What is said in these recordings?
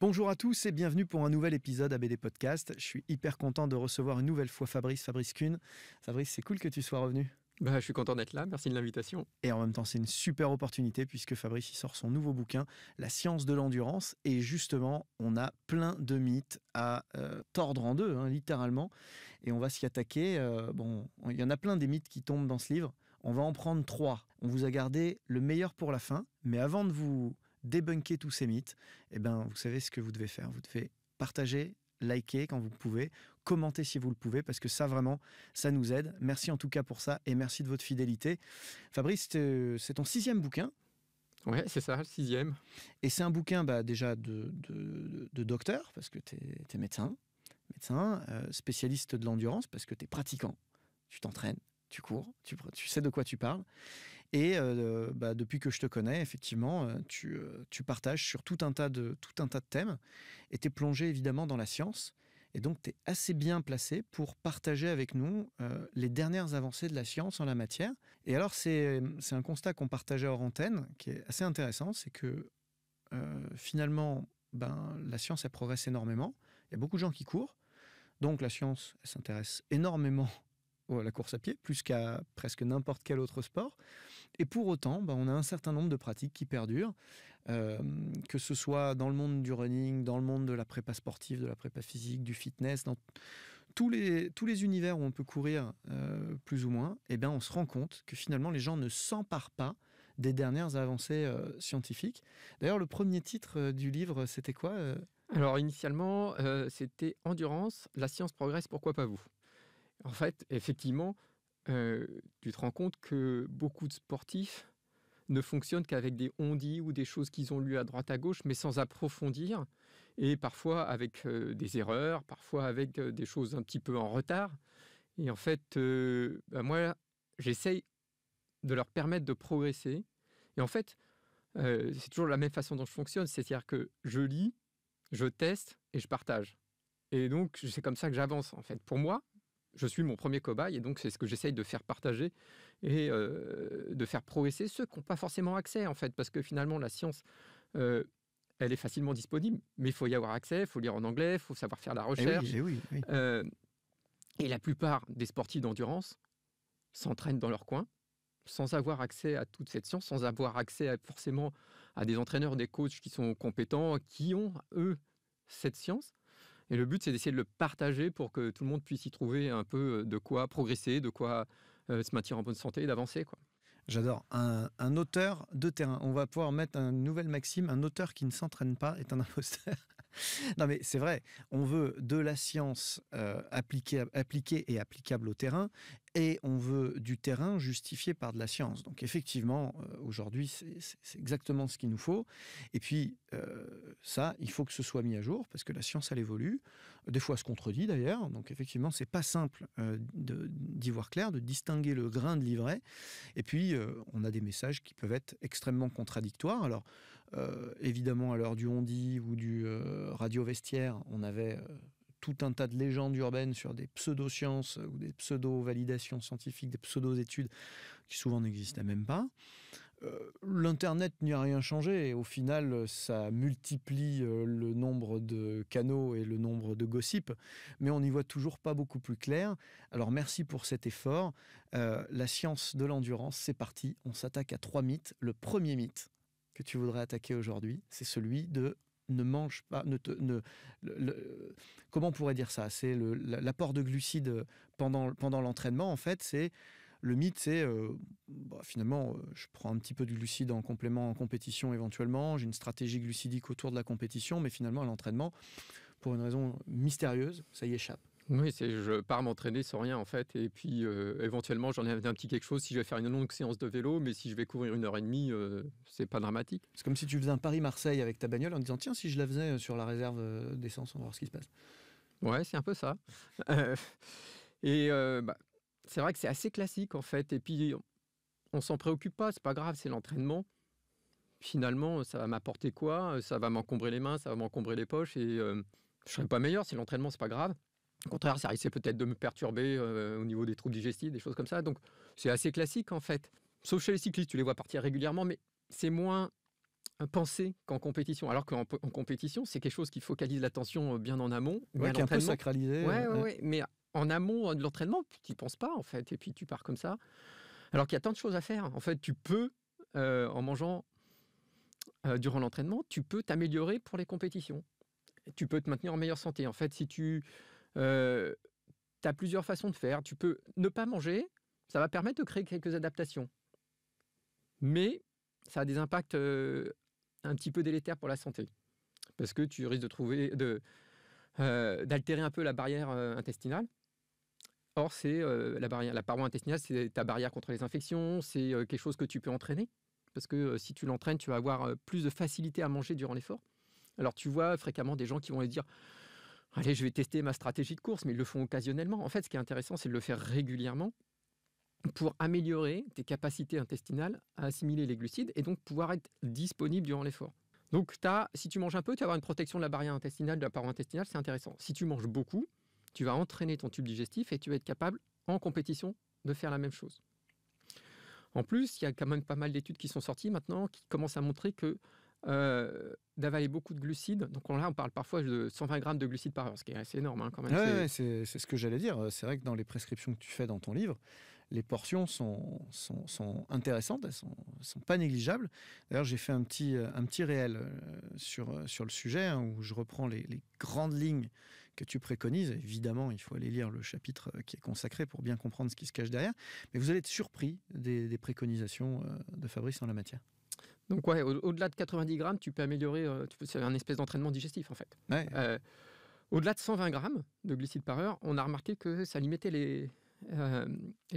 Bonjour à tous et bienvenue pour un nouvel épisode ABD Podcast. Je suis hyper content de recevoir une nouvelle fois Fabrice Kuhn. Fabrice, c'est cool que tu sois revenu. Je suis content d'être là, merci de l'invitation. Et en même temps, c'est une super opportunité puisque Fabrice il sort son nouveau bouquin, La science de l'endurance. Et justement, on a plein de mythes à tordre en deux, littéralement. Et on va s'y attaquer. Il y en a plein des mythes qui tombent dans ce livre. On va en prendre 3. On vous a gardé le meilleur pour la fin. Mais avant de vous débunker tous ces mythes, vous savez ce que vous devez faire. Vous devez partager, liker quand vous pouvez, commenter si vous le pouvez, parce que ça, vraiment, ça nous aide. Merci en tout cas pour ça et merci de votre fidélité. Fabrice, c'est ton 6e bouquin. Ouais, c'est ça, le 6e. Et c'est un bouquin déjà de docteur, parce que tu es médecin, spécialiste de l'endurance, parce que tu es pratiquant, tu t'entraînes, tu cours, tu sais de quoi tu parles. Et depuis que je te connais, effectivement, tu partages sur tout un tas de thèmes et tu es plongé évidemment dans la science. Et donc, tu es assez bien placé pour partager avec nous les dernières avancées de la science en la matière. Et alors, c'est un constat qu'on partageait hors antenne qui est assez intéressant, c'est que finalement, la science, elle progresse énormément. Il y a beaucoup de gens qui courent. Donc, la science, elle s'intéresse énormément à la course à pied, plus qu'à presque n'importe quel autre sport. Et pour autant, on a un certain nombre de pratiques qui perdurent, que ce soit dans le monde du running, dans le monde de la prépa sportive, de la prépa physique, du fitness, dans tous les univers où on peut courir plus ou moins, on se rend compte que finalement, les gens ne s'emparent pas des dernières avancées scientifiques. D'ailleurs, le premier titre du livre, c'était quoi Alors, initialement, c'était « Endurance, la science progresse, pourquoi pas vous ?» En fait, effectivement, tu te rends compte que beaucoup de sportifs ne fonctionnent qu'avec des on-dit ou des choses qu'ils ont lues à droite à gauche, mais sans approfondir, et parfois avec des erreurs, parfois avec des choses un petit peu en retard. Et en fait, moi, j'essaye de leur permettre de progresser. Et en fait, c'est toujours la même façon dont je fonctionne, c'est-à-dire que je lis, je teste et je partage. Et donc, c'est comme ça que j'avance, en fait. Pour moi, je suis mon premier cobaye et donc c'est ce que j'essaye de faire partager et de faire progresser ceux qui n'ont pas forcément accès, en fait, parce que finalement, la science, elle est facilement disponible, mais il faut y avoir accès, il faut lire en anglais, il faut savoir faire la recherche. Oui. Et la plupart des sportifs d'endurance s'entraînent dans leur coin, sans avoir accès à toute cette science, sans avoir accès forcément à des entraîneurs, des coachs qui sont compétents, qui ont, eux, cette science. Et le but, c'est d'essayer de le partager pour que tout le monde puisse y trouver un peu de quoi progresser, de quoi se maintenir en bonne santé et d'avancer, quoi. J'adore. Un auteur de terrain. On va pouvoir mettre une nouvelle maxime. Un auteur qui ne s'entraîne pas est un imposteur. Non, mais c'est vrai. On veut de la science appliquée et applicable au terrain. Et on veut du terrain justifié par de la science. Donc effectivement, aujourd'hui, c'est exactement ce qu'il nous faut. Et puis, ça, il faut que ce soit mis à jour, parce que la science, elle évolue. Des fois, elle se contredit d'ailleurs. Donc effectivement, c'est pas simple d'y voir clair, de distinguer le grain de l'ivraie. Et puis, on a des messages qui peuvent être extrêmement contradictoires. Alors, évidemment, à l'heure du on-dit ou du radio-vestiaire, on avait tout un tas de légendes urbaines sur des pseudo-sciences ou des pseudo-validations scientifiques, des pseudo-études qui souvent n'existaient même pas. L'Internet n'y a rien changé et au final, ça multiplie le nombre de canaux et le nombre de gossips, mais on n'y voit toujours pas beaucoup plus clair. Alors merci pour cet effort. La science de l'endurance, c'est parti. On s'attaque à 3 mythes. Le premier mythe que tu voudrais attaquer aujourd'hui, c'est celui de ne mange pas, comment on pourrait dire ça ? C'est l'apport de glucides pendant l'entraînement, en fait, c'est le mythe, c'est finalement, je prends un petit peu de glucides en complément en compétition éventuellement, j'ai une stratégie glucidique autour de la compétition, mais finalement, à l'entraînement, pour une raison mystérieuse, ça y échappe. Oui, je pars m'entraîner sans rien, en fait, et puis éventuellement j'en ai un petit quelque chose si je vais faire une longue séance de vélo, mais si je vais courir 1h30, c'est pas dramatique. C'est comme si tu faisais un Paris-Marseille avec ta bagnole en disant tiens, si je la faisais sur la réserve d'essence, on va voir ce qui se passe. Ouais, c'est un peu ça. C'est vrai que c'est assez classique, en fait, et puis on s'en préoccupe pas, c'est pas grave, c'est l'entraînement. Finalement, ça va m'apporter quoi ? Ça va m'encombrer les mains, ça va m'encombrer les poches, et je serai pas meilleur si l'entraînement, c'est pas grave. Au contraire, ça risquait peut-être de me perturber au niveau des troubles digestifs, des choses comme ça. Donc, c'est assez classique, en fait. Sauf chez les cyclistes, tu les vois partir régulièrement, mais c'est moins penser qu'en compétition. Alors qu'en compétition, c'est quelque chose qui focalise l'attention bien en amont. Ouais, Mais qui est un peu l'entraînement, sacralisé. ouais. Mais en amont de l'entraînement, tu n'y penses pas, en fait. Et puis, tu pars comme ça. Alors qu'il y a tant de choses à faire. En fait, tu peux, en mangeant durant l'entraînement, tu peux t'améliorer pour les compétitions. Tu peux te maintenir en meilleure santé. En fait, si tu as plusieurs façons de faire, tu peux ne pas manger. Ça va permettre de créer quelques adaptations. Mais ça a des impacts un petit peu délétères pour la santé. Parce que tu risques d'altérer un peu la barrière intestinale. Or, c'est la paroi intestinale, c'est ta barrière contre les infections, c'est quelque chose que tu peux entraîner. Parce que si tu l'entraînes, tu vas avoir plus de facilité à manger durant l'effort. Alors, tu vois fréquemment des gens qui vont aller dire « Allez, je vais tester ma stratégie de course », mais ils le font occasionnellement. En fait, ce qui est intéressant, c'est de le faire régulièrement pour améliorer tes capacités intestinales à assimiler les glucides et donc pouvoir être disponible durant l'effort. Donc, si tu manges un peu, tu vas avoir une protection de la barrière intestinale, de la paroi intestinale, c'est intéressant. Si tu manges beaucoup, tu vas entraîner ton tube digestif et tu vas être capable, en compétition, de faire la même chose. En plus, il y a quand même pas mal d'études qui sont sorties maintenant qui commencent à montrer que d'avaler beaucoup de glucides, donc là on parle parfois de 120 grammes de glucides par heure, ce qui est assez énorme quand même. Ouais, c'est ce que j'allais dire. C'est vrai que dans les prescriptions que tu fais dans ton livre, les portions sont intéressantes, elles sont pas négligeables. D'ailleurs, j'ai fait un petit réel sur le sujet où je reprends les grandes lignes que tu préconises. Évidemment, il faut aller lire le chapitre qui est consacré pour bien comprendre ce qui se cache derrière. Mais vous allez être surpris des préconisations de Fabrice en la matière. Donc ouais, au-delà de 90 grammes, tu peux améliorer, c'est un espèce d'entraînement digestif en fait. Ouais. Au-delà de 120 grammes de glucides par heure, on a remarqué que ça limitait les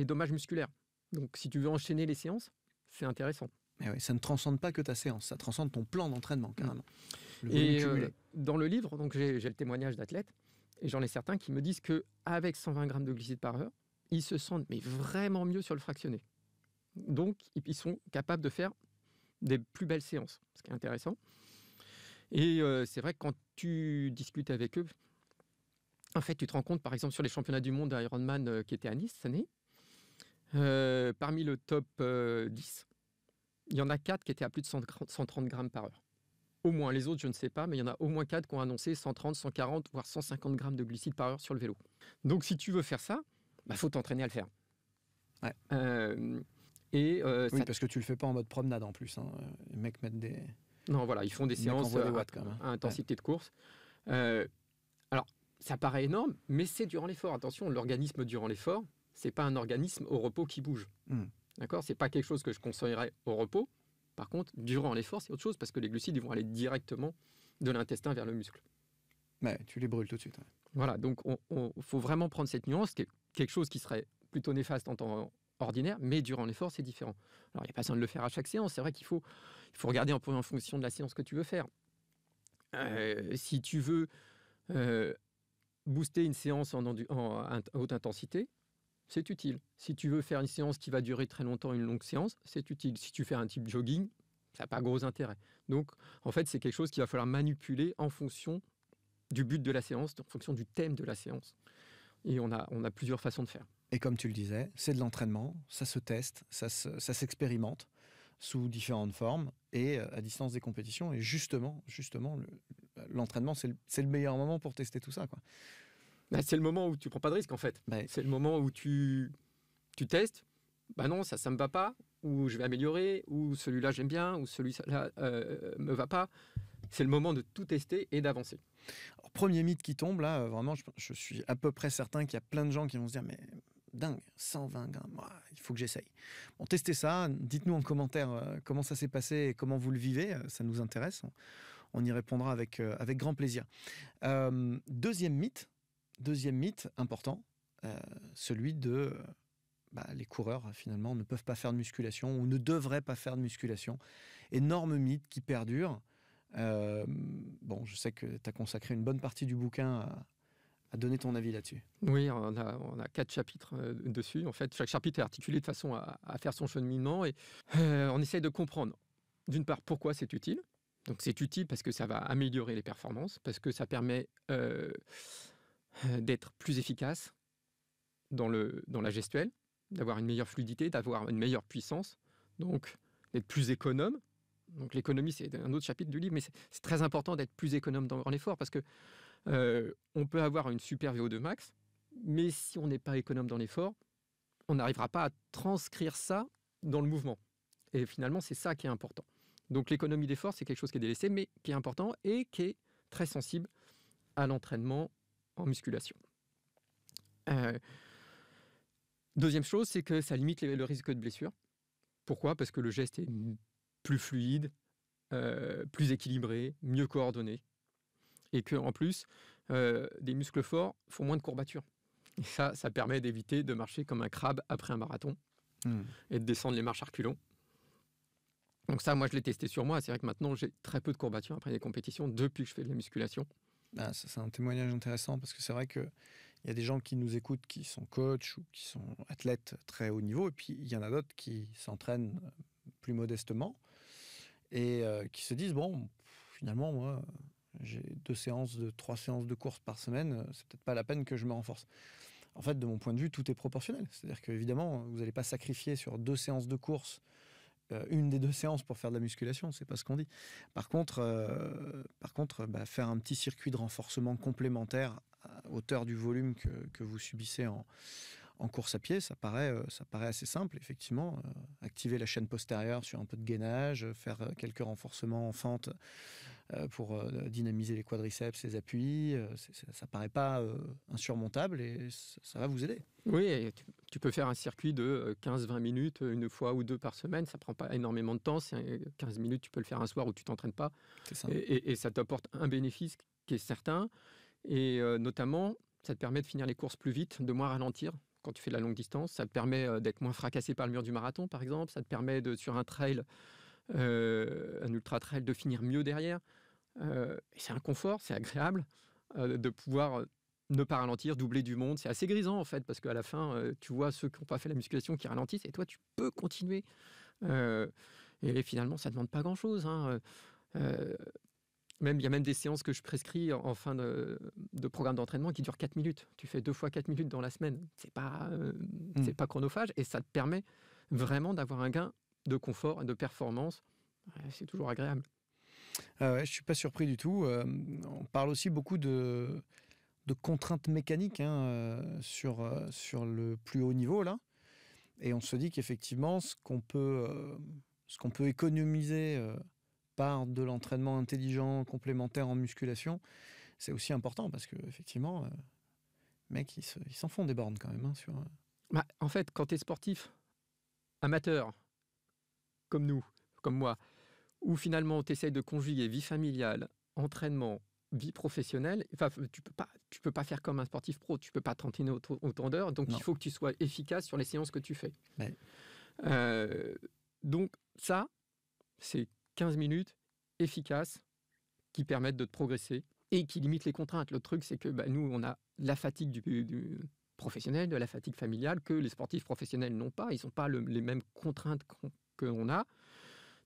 dommages musculaires. Donc si tu veux enchaîner les séances, c'est intéressant. Mais oui, ça ne transcende pas que ta séance, ça transcende ton plan d'entraînement carrément. Et dans le livre, donc j'ai le témoignage d'athlètes, et j'en ai certains qui me disent qu'avec 120 grammes de glucides par heure, ils se sentent mais vraiment mieux sur le fractionné. Donc ils sont capables de faire des plus belles séances, ce qui est intéressant. Et c'est vrai que quand tu discutes avec eux, en fait, tu te rends compte, par exemple, sur les championnats du monde d'Ironman qui étaient à Nice cette année, parmi le top 10, il y en a 4 qui étaient à plus de 130 grammes par heure. Au moins, les autres, je ne sais pas, mais il y en a au moins 4 qui ont annoncé 130, 140, voire 150 grammes de glucides par heure sur le vélo. Donc, si tu veux faire ça, faut t'entraîner à le faire. Ouais. Oui, parce que tu le fais pas en mode promenade en plus. Les mecs mettent des... Non, voilà, ils font des séances à intensité de course. Alors, ça paraît énorme, mais c'est durant l'effort. Attention, l'organisme durant l'effort, c'est pas un organisme au repos qui bouge. D'accord ? C'est pas quelque chose que je conseillerais au repos. Par contre, durant l'effort, c'est autre chose parce que les glucides ils vont aller directement de l'intestin vers le muscle. Ouais, tu les brûles tout de suite. Ouais. Voilà, donc il faut vraiment prendre cette nuance, qui est quelque chose qui serait plutôt néfaste en temps ordinaire, mais durant l'effort, c'est différent. Alors, il n'y a pas besoin de le faire à chaque séance. C'est vrai qu'il faut regarder en fonction de la séance que tu veux faire. Si tu veux booster une séance en haute intensité, c'est utile. Si tu veux faire une séance qui va durer très longtemps, une longue séance, c'est utile. Si tu fais un type jogging, ça n'a pas gros intérêt. Donc, en fait, c'est quelque chose qu'il va falloir manipuler en fonction du but de la séance, en fonction du thème de la séance. Et on a plusieurs façons de faire. Et comme tu le disais, c'est de l'entraînement, ça se teste, ça s'expérimente sous différentes formes et à distance des compétitions. Et justement, l'entraînement, c'est le meilleur moment pour tester tout ça, quoi. C'est le moment où tu prends pas de risque en fait. C'est le moment où tu testes. Non, ça me va pas. Ou je vais améliorer. Ou celui-là j'aime bien. Ou celui-là me va pas. C'est le moment de tout tester et d'avancer. Alors, premier mythe qui tombe là, vraiment, je suis à peu près certain qu'il y a plein de gens qui vont se dire mais dingue, 120 grammes, il faut que j'essaye. Bon, testez ça. Dites-nous en commentaire comment ça s'est passé et comment vous le vivez. Ça nous intéresse. On y répondra avec grand plaisir. Deuxième mythe important, celui de les coureurs finalement ne peuvent pas faire de musculation ou ne devraient pas faire de musculation. Énorme mythe qui perdure. Je sais que tu as consacré une bonne partie du bouquin à donner ton avis là-dessus. Oui, on a 4 chapitres dessus. En fait, chaque chapitre est articulé de façon à faire son cheminement et on essaye de comprendre, d'une part, pourquoi c'est utile. Donc c'est utile parce que ça va améliorer les performances, parce que ça permet d'être plus efficace dans la gestuelle, d'avoir une meilleure fluidité, d'avoir une meilleure puissance, donc d'être plus économe Donc l'économie, c'est un autre chapitre du livre, mais c'est très important d'être plus économe dans l'effort parce que on peut avoir une super VO2 max, mais si on n'est pas économe dans l'effort, on n'arrivera pas à transcrire ça dans le mouvement. Et finalement, c'est ça qui est important. Donc l'économie d'effort, c'est quelque chose qui est délaissé, mais qui est important et qui est très sensible à l'entraînement en musculation. Deuxième chose, c'est que ça limite le risque de blessure. Pourquoi ? Parce que le geste est plus fluide, plus équilibré, mieux coordonné. Et qu'en plus, des muscles forts font moins de courbatures. Et ça permet d'éviter de marcher comme un crabe après un marathon et de descendre les marches à reculons. Donc ça, moi, je l'ai testé sur moi. C'est vrai que maintenant, j'ai très peu de courbatures après les compétitions depuis que je fais de la musculation. Ah, ça, c'est un témoignage intéressant parce que c'est vrai qu'il y a des gens qui nous écoutent qui sont coachs ou qui sont athlètes très haut niveau, et puis il y en a d'autres qui s'entraînent plus modestement et qui se disent, bon, finalement, moi, j'ai 3 séances de course par semaine, c'est peut-être pas la peine que je me renforce. En fait, de mon point de vue, tout est proportionnel. C'est-à-dire qu'évidemment, vous n'allez pas sacrifier sur 2 séances de course une des 2 séances pour faire de la musculation, c'est pas ce qu'on dit. Par contre, faire un petit circuit de renforcement complémentaire à hauteur du volume que vous subissez en course à pied, ça paraît assez simple, effectivement. Activer la chaîne postérieure sur un peu de gainage, faire quelques renforcements en fente pour dynamiser les quadriceps, les appuis, ça paraît pas insurmontable et ça va vous aider. Oui, et tu peux faire un circuit de 15-20 minutes, une fois ou 2 par semaine. Ça prend pas énormément de temps. 15 minutes, tu peux le faire un soir où tu t'entraînes pas. C'est ça. Et ça t'apporte un bénéfice qui est certain. Et notamment, ça te permet de finir les courses plus vite, de moins ralentir quand tu fais de la longue distance. Ça te permet d'être moins fracassé par le mur du marathon, par exemple. Ça te permet, sur un trail, un ultra trail, de finir mieux derrière. Et c'est un confort, c'est agréable de pouvoir ne pas ralentir, doubler du monde. C'est assez grisant en fait, parce qu'à la fin, tu vois ceux qui n'ont pas fait la musculation qui ralentissent, et toi, tu peux continuer. Et finalement, ça ne demande pas grand-chose. Il y a même des séances que je prescris en fin de programme d'entraînement qui durent 4 minutes. Tu fais 2 fois 4 minutes dans la semaine. C'est pas chronophage, et ça te permet vraiment d'avoir un gain de confort et de performance. C'est toujours agréable. Ah ouais, je ne suis pas surpris du tout. On parle aussi beaucoup de contraintes mécaniques sur le plus haut niveau, là. Et on se dit qu'effectivement, ce qu'on peut économiser par de l'entraînement intelligent, complémentaire en musculation, c'est aussi important parce qu'effectivement, mec, ils s'en font des bornes quand même. En fait, quand tu es sportif, amateur, comme nous, comme moi, où finalement tu essayes de conjuguer vie familiale, entraînement, vie professionnelle, enfin, tu peux pas faire comme un sportif pro, tu peux pas t'entraîner autant d'heures, donc Non. il faut que tu sois efficace sur les séances que tu fais. Ouais. Donc ça, c'est 15 minutes efficaces qui permettent de te progresser et qui limitent les contraintes. Le truc, c'est que nous, on a la fatigue du professionnel, de la fatigue familiale, que les sportifs professionnels n'ont pas. Ils n'ont pas les mêmes contraintes qu'on a.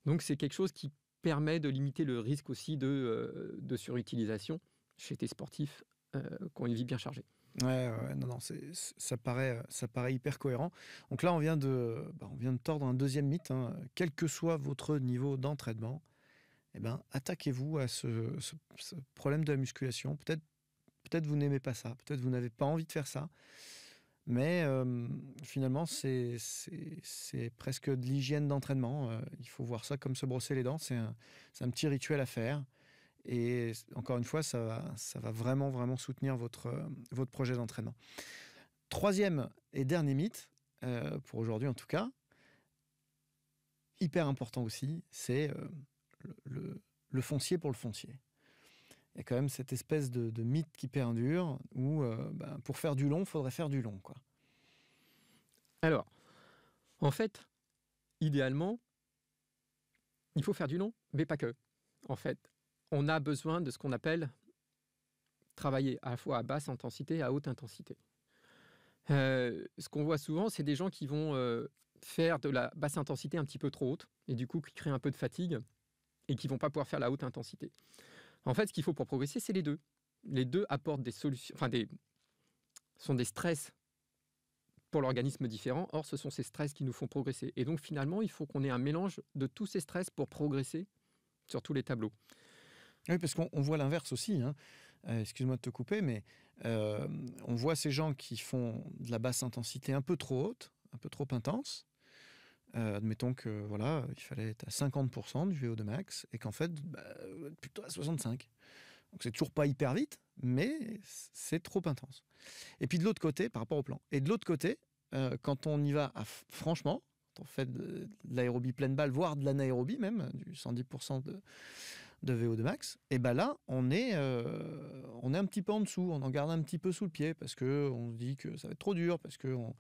Donc c'est quelque chose qui permet de limiter le risque aussi de surutilisation chez tes sportifs qui ont une vie bien chargée. Ouais, non, ça paraît hyper cohérent. Donc là, on vient de tordre un deuxième mythe. Quel que soit votre niveau d'entraînement, attaquez-vous à ce problème de la musculation. Peut-être vous n'aimez pas ça, peut-être vous n'avez pas envie de faire ça, mais finalement, c'est presque de l'hygiène d'entraînement. Il faut voir ça comme se brosser les dents. C'est un petit rituel à faire. Et encore une fois, ça va vraiment, vraiment soutenir votre projet d'entraînement. Troisième et dernier mythe, pour aujourd'hui en tout cas, hyper important aussi, c'est le foncier pour le foncier. Il y a quand même cette espèce de mythe qui perdure où pour faire du long, il faudrait faire du long, quoi. Alors, en fait, idéalement, il faut faire du long, mais pas que. En fait, on a besoin de ce qu'on appelle travailler à la fois à basse intensité et à haute intensité. Ce qu'on voit souvent, c'est des gens qui vont faire de la basse intensité un petit peu trop haute, et du coup qui créent un peu de fatigue, et qui ne vont pas pouvoir faire la haute intensité. En fait, ce qu'il faut pour progresser, c'est les deux. Les deux apportent des solutions, sont des stress pour l'organisme différents. Or, ce sont ces stress qui nous font progresser. Et donc, finalement, il faut qu'on ait un mélange de tous ces stress pour progresser sur tous les tableaux. Oui, parce qu'on voit l'inverse aussi, hein. Excuse-moi de te couper, mais on voit ces gens qui font de la basse intensité un peu trop haute, un peu trop intense. Admettons que voilà, il fallait être à 50% du VO2 max et qu'en fait, plutôt à 65. Donc c'est toujours pas hyper vite, mais c'est trop intense. Et puis de l'autre côté, par rapport au plan. Et de l'autre côté, quand on y va franchement, quand on fait de l'aérobie pleine balle, voire de l'anaérobie même, du 110% de VO2 max, et ben là, on est un petit peu en dessous, on en garde un petit peu sous le pied, parce qu'on se dit que ça va être trop dur, parce qu'on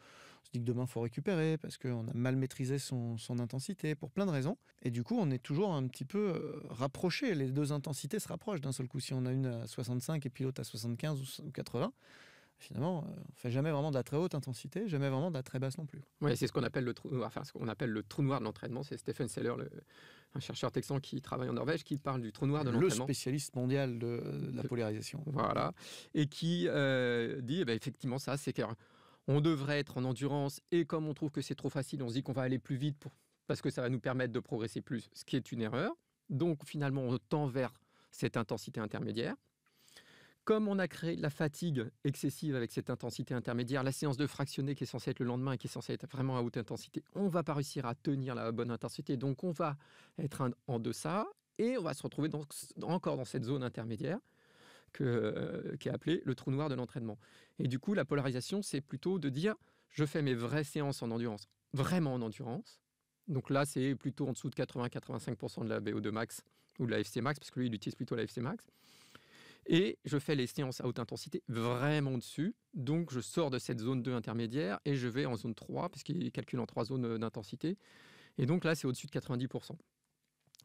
se dit que demain, il faut récupérer, parce qu'on a mal maîtrisé son intensité, pour plein de raisons. Et du coup, on est toujours un petit peu rapprochés, les deux intensités se rapprochent d'un seul coup. Si on a une à 65 et puis l'autre à 75 ou 80, finalement, on ne fait jamais vraiment de la très haute intensité, jamais vraiment de la très basse non plus. Oui, c'est ce qu'on appelle le trou noir de l'entraînement. C'est Stephen Seller, un chercheur texan qui travaille en Norvège, qui parle du trou noir de l'entraînement. Le spécialiste mondial de la polarisation. Voilà. Et qui dit, effectivement, ça, c'est qu'on devrait être en endurance, et comme on trouve que c'est trop facile, on se dit qu'on va aller plus vite parce que ça va nous permettre de progresser plus, ce qui est une erreur. Donc, finalement, on tend vers cette intensité intermédiaire. Comme on a créé de la fatigue excessive avec cette intensité intermédiaire, la séance de fractionné qui est censée être le lendemain et qui est censée être vraiment à haute intensité, on ne va pas réussir à tenir la bonne intensité. Donc, on va être en deçà et on va se retrouver encore dans cette zone intermédiaire qui est appelée le trou noir de l'entraînement. Et du coup, la polarisation, c'est plutôt de dire je fais mes vraies séances en endurance, vraiment en endurance. Donc là, c'est plutôt en dessous de 80-85% de la VO2 max ou de la FC max, parce que lui, il utilise plutôt la FC max. Et je fais les séances à haute intensité vraiment dessus. Donc, je sors de cette zone 2 intermédiaire et je vais en zone 3, parce qu'il calcule en 3 zones d'intensité. Et donc là, c'est au-dessus de 90%.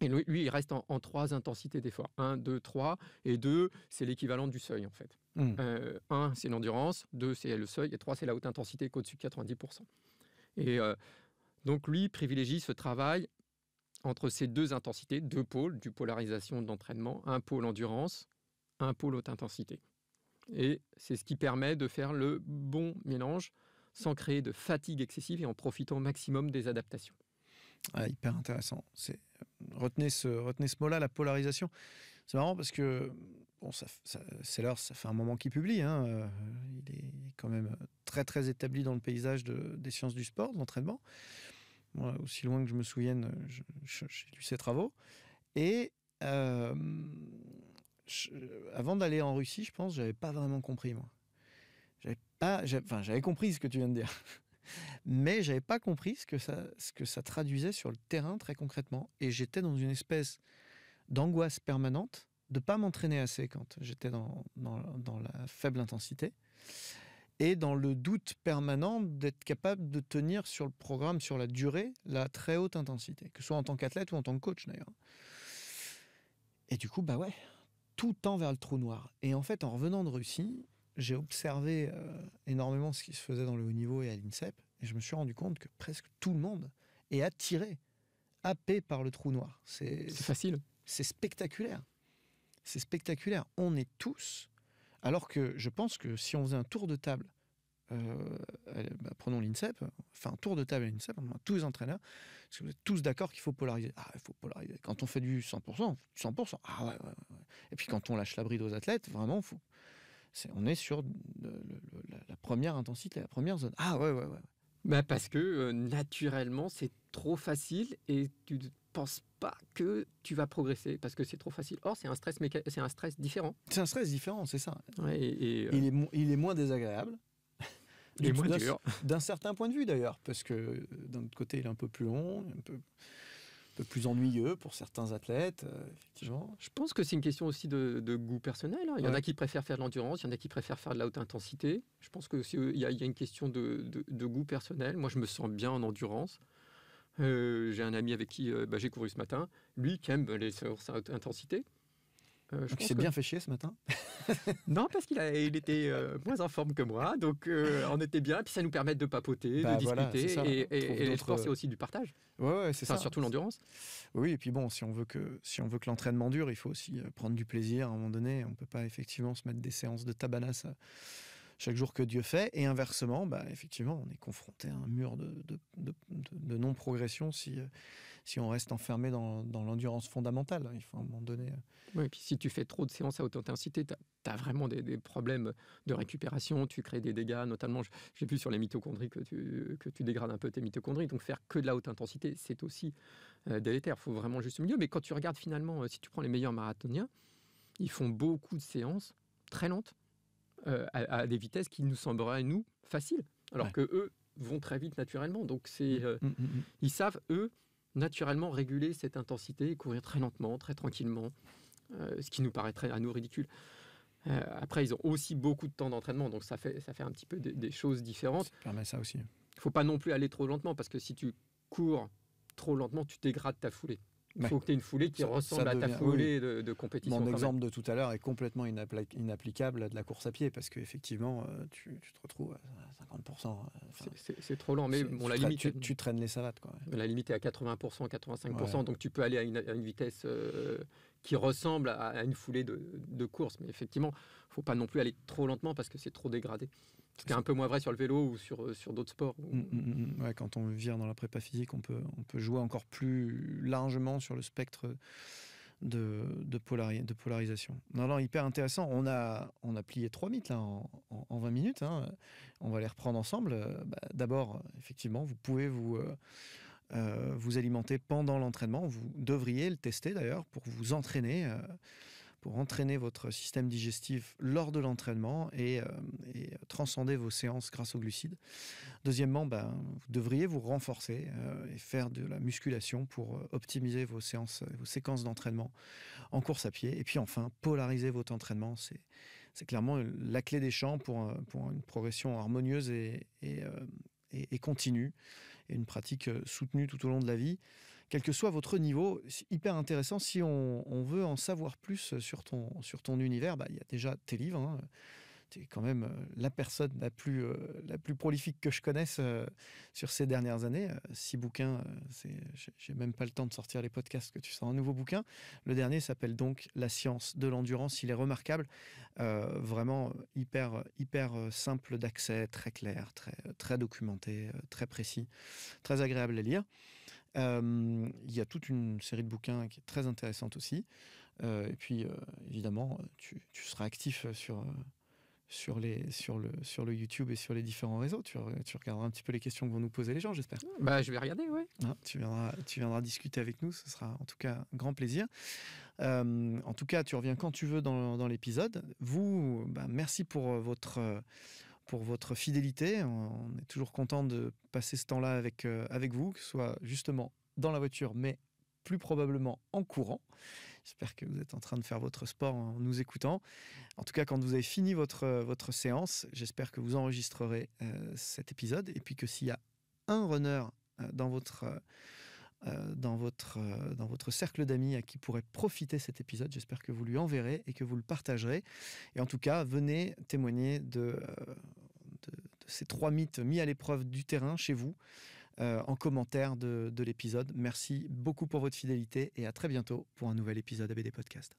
Et lui, il reste en 3 intensités d'effort. 1, 2, 3. Et 2, c'est l'équivalent du seuil, en fait. 1, c'est l'endurance. 2, c'est le seuil. Et 3, c'est la haute intensité qui est au-dessus de 90%. Et donc, lui, privilégie ce travail entre ces 2 intensités, 2 pôles, du polarisation d'entraînement, un pôle endurance, un pôle haute intensité. Et c'est ce qui permet de faire le bon mélange sans créer de fatigue excessive et en profitant au maximum des adaptations. Ah, hyper intéressant. Retenez ce mot-là, la polarisation. C'est marrant parce que Seller, ça fait un moment qu'il publie. Hein. Il est quand même très très établi dans le paysage des sciences du sport, de l'entraînement. Moi, aussi loin que je me souvienne, j'ai lu ses travaux. Et avant d'aller en Russie, je pense, j'avais pas vraiment compris, moi. J'avais compris ce que tu viens de dire, mais j'avais pas compris ce que ça traduisait sur le terrain très concrètement. Et j'étais dans une espèce d'angoisse permanente de pas m'entraîner assez quand j'étais dans la faible intensité, et dans le doute permanent d'être capable de tenir sur le programme, sur la durée, la très haute intensité, que ce soit en tant qu'athlète ou en tant que coach d'ailleurs. Et du coup, tout tend vers le trou noir. Et en fait, en revenant de Russie, j'ai observé énormément ce qui se faisait dans le haut niveau et à l'INSEP, et je me suis rendu compte que presque tout le monde est attiré, happé par le trou noir. C'est facile. C'est spectaculaire. C'est spectaculaire. On est tous... Alors que je pense que si on faisait un tour de table, prenons l'INSEP, un tour de table à l'INSEP, on a tous les entraîneurs, est-ce que vous êtes tous d'accord qu'il faut polariser ? Ah, il faut polariser. Quand on fait du 100%, 100%. Ah ouais. Et puis quand on lâche la bride aux athlètes, vraiment, on est sur la première intensité, la première zone. Ah ouais. Parce que naturellement, c'est trop facile et tu ne penses pas que tu vas progresser parce que c'est trop facile. Or, c'est un stress différent. C'est un stress différent, c'est ça. Ouais, il est moins désagréable. Et moins dur. D'un certain point de vue d'ailleurs, parce que d'un autre côté, il est un peu plus long, un peu plus ennuyeux pour certains athlètes, effectivement. Je pense que c'est une question aussi de goût personnel. Hein. Il y en a qui préfèrent faire de l'endurance, il y en a qui préfèrent faire de la haute intensité. Je pense qu'il y a une question de goût personnel. Moi, je me sens bien en endurance. J'ai un ami avec qui j'ai couru ce matin, lui qui aime les séances à haute intensité. Il s'est bien fait chier ce matin. Non, parce qu'il était moins en forme que moi, donc on était bien, puis ça nous permet de papoter, de discuter, et le sport c'est aussi du partage. Ouais, c'est ça. Surtout l'endurance. Oui, et puis bon, si on veut que l'entraînement dure, il faut aussi prendre du plaisir à un moment donné. On peut pas effectivement se mettre des séances de tabanas chaque jour que Dieu fait, et inversement, effectivement, on est confronté à un mur de non-progression si si on reste enfermé dans l'endurance fondamentale. Il faut à un moment donné... Oui, et puis si tu fais trop de séances à haute intensité, tu as vraiment des problèmes de récupération, tu crées des dégâts, notamment, j'ai vu sur les mitochondries que tu dégrades un peu tes mitochondries, donc faire que de la haute intensité, c'est aussi délétère. Il faut vraiment juste le milieu. Mais quand tu regardes finalement, si tu prends les meilleurs marathoniens, ils font beaucoup de séances très lentes, à des vitesses qui nous sembleraient, nous, faciles, alors que eux vont très vite naturellement. Donc ils savent, eux, naturellement réguler cette intensité et courir très lentement, très tranquillement, ce qui nous paraîtrait à nous ridicule. Après, ils ont aussi beaucoup de temps d'entraînement, donc ça fait un petit peu des choses différentes. Ça permet ça aussi. Il ne faut pas non plus aller trop lentement, parce que si tu cours trop lentement, tu dégrades ta foulée. Il faut que tu aies une foulée qui ressemble à ta foulée de compétition. Mon exemple de tout à l'heure est complètement inapplicable à de la course à pied, parce qu'effectivement, tu te retrouves à 50%. C'est trop lent, mais bon, la limite... Tu traînes les savates, quoi. La limite est à 80%, 85%, donc tu peux aller à une vitesse qui ressemble à une foulée de course. Mais effectivement, il ne faut pas non plus aller trop lentement, parce que c'est trop dégradé. Ce qui est un peu moins vrai sur le vélo ou sur d'autres sports. Ouais, quand on vire dans la prépa physique, on peut jouer encore plus largement sur le spectre de polarisation. Non, hyper intéressant. On a plié 3 mythes là, en 20 minutes. Hein. On va les reprendre ensemble. D'abord, effectivement, vous pouvez vous alimenter pendant l'entraînement. Vous devriez le tester d'ailleurs pour vous entraîner. Pour entraîner votre système digestif lors de l'entraînement et transcender vos séances grâce aux glucides. Deuxièmement, vous devriez vous renforcer et faire de la musculation pour optimiser vos séquences d'entraînement en course à pied. Et puis enfin, polariser votre entraînement, c'est clairement la clé des champs pour une progression harmonieuse et continue, et une pratique soutenue tout au long de la vie. Quel que soit votre niveau, c'est hyper intéressant. Si on veut en savoir plus sur ton univers, il y a déjà tes livres. Hein. Tu es quand même la personne la plus prolifique que je connaisse sur ces dernières années. 6 bouquins, j'ai même pas le temps de sortir les podcasts que tu sors un nouveau bouquin. Le dernier s'appelle donc La science de l'endurance. Il est remarquable, vraiment hyper simple d'accès, très clair, très documenté, très précis, très agréable à lire. Il y a toute une série de bouquins qui est très intéressante aussi. Et puis, évidemment, tu seras actif sur le YouTube et sur les différents réseaux. Tu regarderas un petit peu les questions que vont nous poser les gens, j'espère. Je vais regarder, oui. Tu viendras discuter avec nous. Ce sera en tout cas un grand plaisir. En tout cas, tu reviens quand tu veux dans l'épisode. Vous, merci pour votre fidélité. On est toujours content de passer ce temps-là avec vous, que ce soit justement dans la voiture, mais plus probablement en courant. J'espère que vous êtes en train de faire votre sport en nous écoutant. En tout cas, quand vous avez fini votre séance, j'espère que vous enregistrerez cet épisode, et puis que s'il y a un runner dans votre cercle d'amis à qui pourrait profiter cet épisode, j'espère que vous lui enverrez et que vous le partagerez. Et en tout cas, venez témoigner de ces 3 mythes mis à l'épreuve du terrain chez vous en commentaire de l'épisode. Merci beaucoup pour votre fidélité et à très bientôt pour un nouvel épisode ABD Podcast.